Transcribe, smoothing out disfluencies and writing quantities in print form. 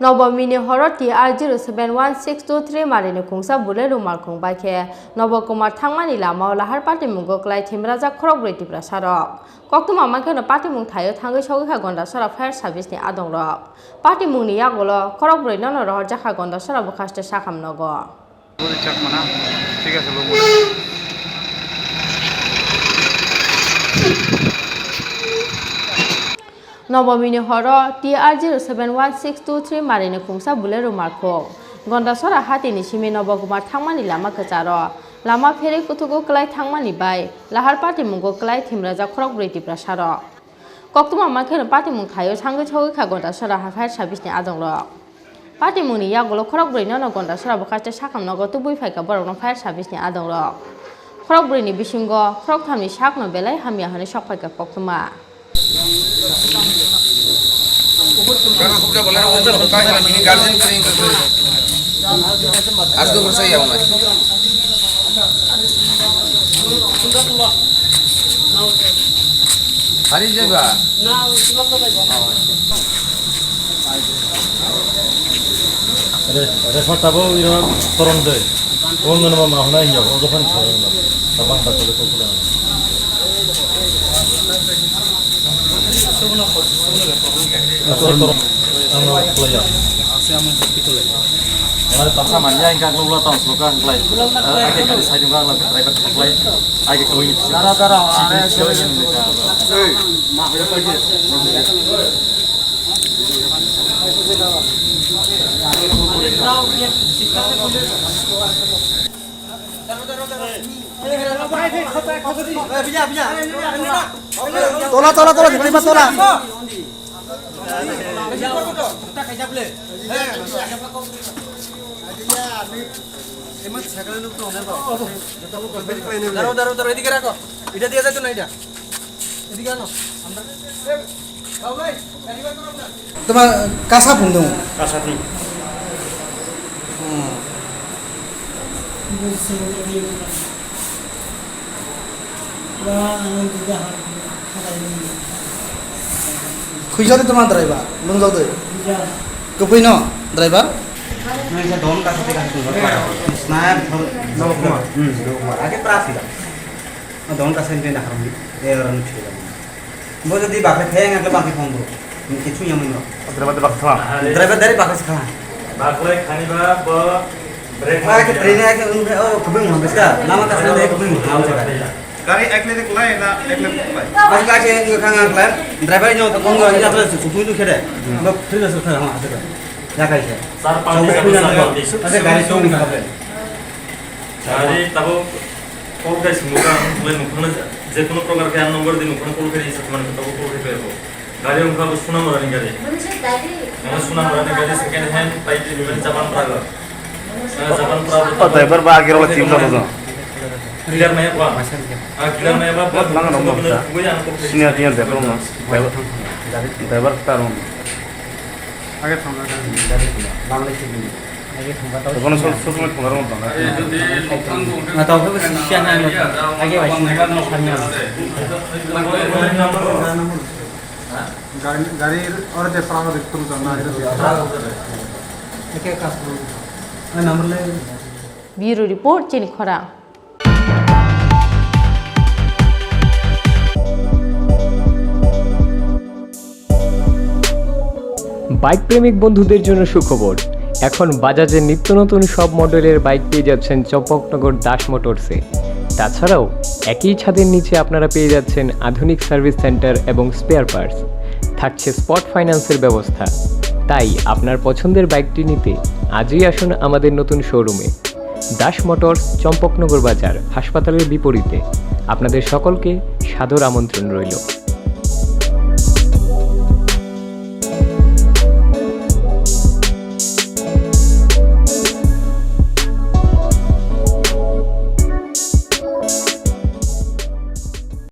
Nobomini Horo TR071623 Marine Khongsa Bolero Malkhung Baike Nobokumar Thangmani Lama Lahar Patimungo Thwimwrajak Khorokbwrwi Tiprasarok Koktuma Mankeno Patimung Thayo Thangai Sogi Gonda Sara Fire Service ni Adongrok Patimungni Yagolo Khorokbwrwi Nono Rohor Jakha Gonda Sara Bukhaste Sakhamnogo ঠিক আছে লোক Nobomini Horo TR071623 Marine Khongsa Bolero Malkhung Gonda Sara Hatini Simi Nobokumar Thangmani Lama Kacharo Lama Fere Kutugo Klai Thangmani Bai Lahar Patimungo Thwimwrajak Khorokbwrwi Tiprasarok Koktuma Mankeno Patimung Thayo Thangai Sogi Gonda Sara Fire Service ni Adongrok Patimungni Yagolo Khorokbwrwi Nono Gonda Sara Bukhaste Sakhamnogo Tubui Phaika Borokno Fire Service ni Adongrok Khorokbwrwi ni bisingo Khoroktamni Sakno Belai Hamia Hani Sokphaika Koktuma Tuma kasa bundung. Kasa ti. Khuijate tuma driver, lungjau de. Kopoi no driver? Nah, dom kasa ti kasa. Snap no kumar. Age prasi da. Dom kasa ni na harum. Orang chila. Mo jodi bakre khayeng atle bakre khombo. Kichu yamin no. Driver dari bakre sikha. bakle khani ba break ke train ke kubing mo beska. Nama kasa de kubing mo jaga. Gari ekle de kulai na ekle kulai. Pas ka che khanga klan driver nyo to kongo ila to supu tu khede. Lo free su khanga ase. Ya kai che. Sar paani ka ase gari to ni khabe. Gari tabo kol kai smuka kulai nukhna je kono prokar ke number din nukhna kol kai se man tabo kol kai perbo. Gari unkha suna marani gari. Mana suna marani gari second hand paiti bimen japan praga. Japan praga. Driver ba agir wala tim lo. Clear maya ba? Clear maya ba? Lang nomor ta. Senior tiyan de lo. Driver taro. Age thonga gari bangla chini. Age thonga to. Kono sosume thonga ro tanga. Na to ko sian na age wa sin na no sanna. गाड़ी और जे प्राण देखतो जाना है एक एक कास number ले Bureau Report Chini Khorang bike প্রেমিক বন্ধুদের জন্য সুখবর এখন বাজাজের নিত্য নতুন সব মডেলের বাইক পেয়ে যাচ্ছেন চম্পকনগর দাস মোটরসে তাছাড়াও একই ছাদের নিচে আপনারা পেয়ে যাচ্ছেন আধুনিক সার্ভিস সেন্টার এবং স্পেয়ার পার্টস থাকছে স্পট ফাইন্যান্সের ব্যবস্থা তাই আপনার পছন্দের বাইকটি নিতে আজই আসুন আমাদের নতুন শোরুমে দাস মোটরস চম্পকনগর বাজার হাসপাতালের বিপরীতে আপনাদের সকলকে সাদর আমন্ত্রণ রইল